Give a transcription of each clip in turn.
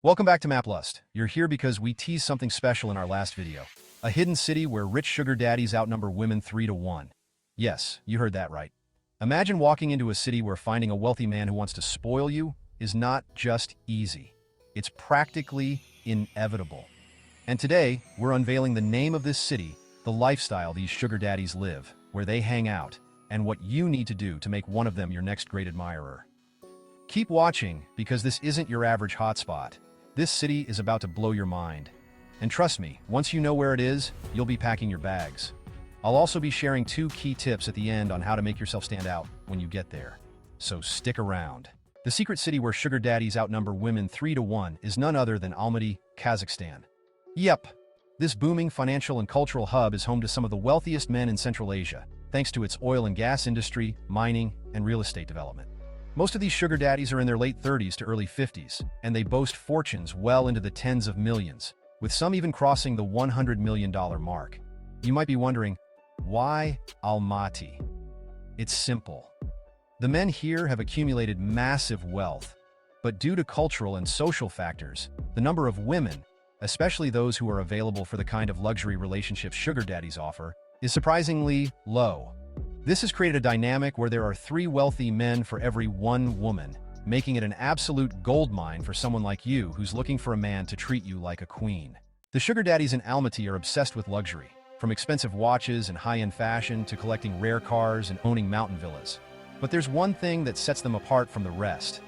Welcome back to MapLust. You're here because we teased something special in our last video. A hidden city where rich sugar daddies outnumber women 3 to 1. Yes, you heard that right. Imagine walking into a city where finding a wealthy man who wants to spoil you is not just easy. It's practically inevitable. And today, we're unveiling the name of this city, the lifestyle these sugar daddies live, where they hang out, and what you need to do to make one of them your next great admirer. Keep watching, because this isn't your average hotspot. This city is about to blow your mind. And trust me, once you know where it is, you'll be packing your bags. I'll also be sharing 2 key tips at the end on how to make yourself stand out when you get there. So stick around. The secret city where sugar daddies outnumber women 3 to 1 is none other than Almaty, Kazakhstan. Yep, this booming financial and cultural hub is home to some of the wealthiest men in Central Asia, thanks to its oil and gas industry, mining, and real estate development. Most of these sugar daddies are in their late 30s to early 50s, and they boast fortunes well into the tens of millions, with some even crossing the $100 million mark. You might be wondering, why Almaty? It's simple. The men here have accumulated massive wealth, but due to cultural and social factors, the number of women, especially those who are available for the kind of luxury relationships sugar daddies offer, is surprisingly low. This has created a dynamic where there are 3 wealthy men for every 1 woman, making it an absolute goldmine for someone like you who's looking for a man to treat you like a queen. The sugar daddies in Almaty are obsessed with luxury, from expensive watches and high-end fashion to collecting rare cars and owning mountain villas. But there's one thing that sets them apart from the rest.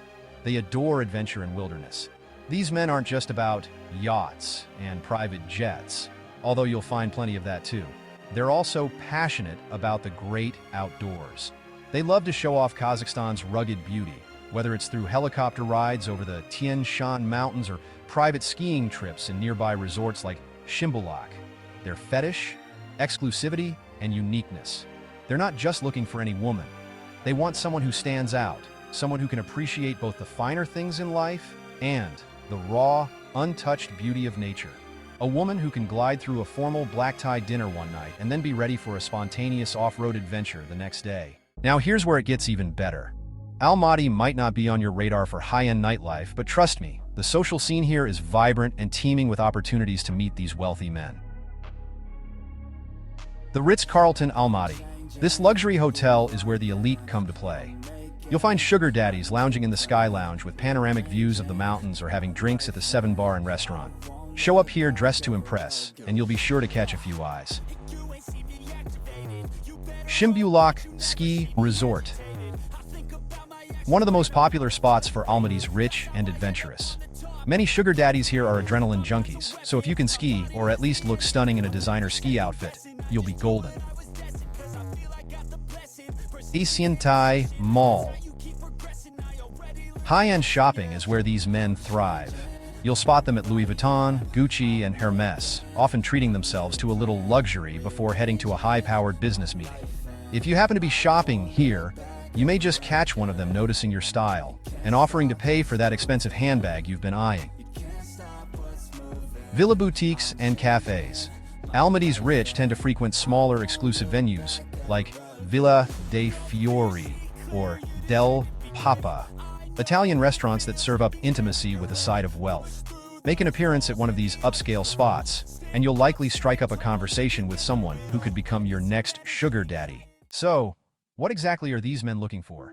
They adore adventure and wilderness. These men aren't just about yachts and private jets, although you'll find plenty of that too. They're also passionate about the great outdoors. They love to show off Kazakhstan's rugged beauty, whether it's through helicopter rides over the Tian Shan Mountains or private skiing trips in nearby resorts like Shimbulak. Their fetish, exclusivity, and uniqueness. They're not just looking for any woman. They want someone who stands out, someone who can appreciate both the finer things in life and the raw, untouched beauty of nature. A woman who can glide through a formal black-tie dinner one night and then be ready for a spontaneous off-road adventure the next day. Now here's where it gets even better. Almaty might not be on your radar for high-end nightlife, but trust me, the social scene here is vibrant and teeming with opportunities to meet these wealthy men. The Ritz-Carlton Almaty. This luxury hotel is where the elite come to play. You'll find sugar daddies lounging in the Sky Lounge with panoramic views of the mountains or having drinks at the 7 Bar and Restaurant. Show up here dressed to impress, and you'll be sure to catch a few eyes. Shimbulak Ski Resort. One of the most popular spots for Almaty's rich and adventurous. Many sugar daddies here are adrenaline junkies, so if you can ski, or at least look stunning in a designer ski outfit, you'll be golden. Asiantai Mall. High-end shopping is where these men thrive. You'll spot them at Louis Vuitton, Gucci, and Hermes, often treating themselves to a little luxury before heading to a high-powered business meeting. If you happen to be shopping here, you may just catch one of them noticing your style and offering to pay for that expensive handbag you've been eyeing. Villa boutiques and cafes. Almaty's rich tend to frequent smaller exclusive venues like Villa dei Fiori or Del Papa, Italian restaurants that serve up intimacy with a side of wealth. Make an appearance at one of these upscale spots, and you'll likely strike up a conversation with someone who could become your next sugar daddy. So, what exactly are these men looking for?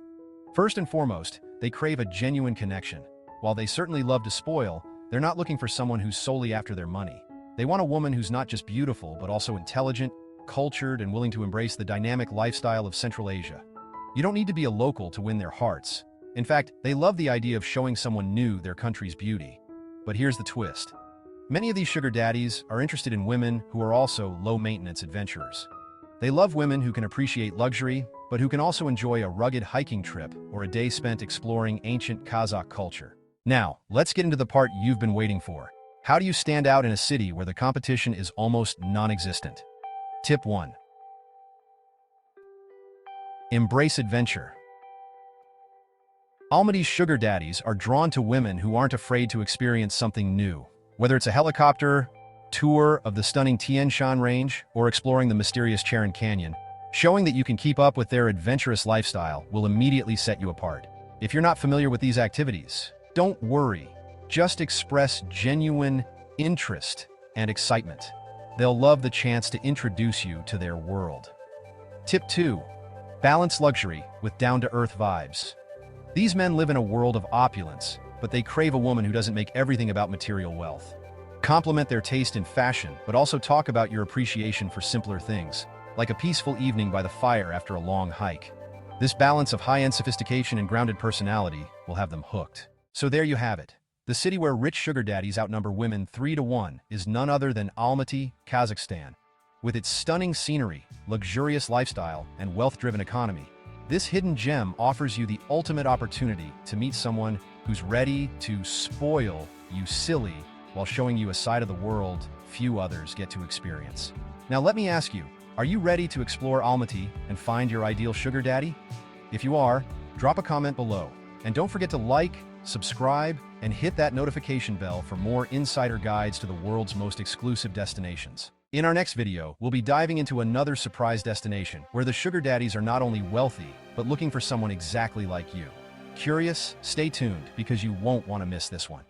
First and foremost, they crave a genuine connection. While they certainly love to spoil, they're not looking for someone who's solely after their money. They want a woman who's not just beautiful, but also intelligent, cultured, and willing to embrace the dynamic lifestyle of Central Asia. You don't need to be a local to win their hearts. In fact, they love the idea of showing someone new their country's beauty. But here's the twist. Many of these sugar daddies are interested in women who are also low-maintenance adventurers. They love women who can appreciate luxury, but who can also enjoy a rugged hiking trip or a day spent exploring ancient Kazakh culture. Now, let's get into the part you've been waiting for. How do you stand out in a city where the competition is almost non-existent? Tip 1. Embrace adventure. Almaty's sugar daddies are drawn to women who aren't afraid to experience something new. Whether it's a helicopter, tour of the stunning Tian Shan Range, or exploring the mysterious Charon Canyon, showing that you can keep up with their adventurous lifestyle will immediately set you apart. If you're not familiar with these activities, don't worry. Just express genuine interest and excitement. They'll love the chance to introduce you to their world. Tip 2. Balance luxury with down-to-earth vibes. These men live in a world of opulence, but they crave a woman who doesn't make everything about material wealth. Compliment their taste in fashion, but also talk about your appreciation for simpler things, like a peaceful evening by the fire after a long hike. This balance of high-end sophistication and grounded personality will have them hooked. So there you have it. The city where rich sugar daddies outnumber women 3-1 is none other than Almaty, Kazakhstan. With its stunning scenery, luxurious lifestyle, and wealth-driven economy, this hidden gem offers you the ultimate opportunity to meet someone who's ready to spoil you silly while showing you a side of the world few others get to experience. Now let me ask you, are you ready to explore Almaty and find your ideal sugar daddy? If you are, drop a comment below. And don't forget to like, subscribe, and hit that notification bell for more insider guides to the world's most exclusive destinations. In our next video, we'll be diving into another surprise destination where the sugar daddies are not only wealthy, but looking for someone exactly like you. Curious? Stay tuned because you won't want to miss this one.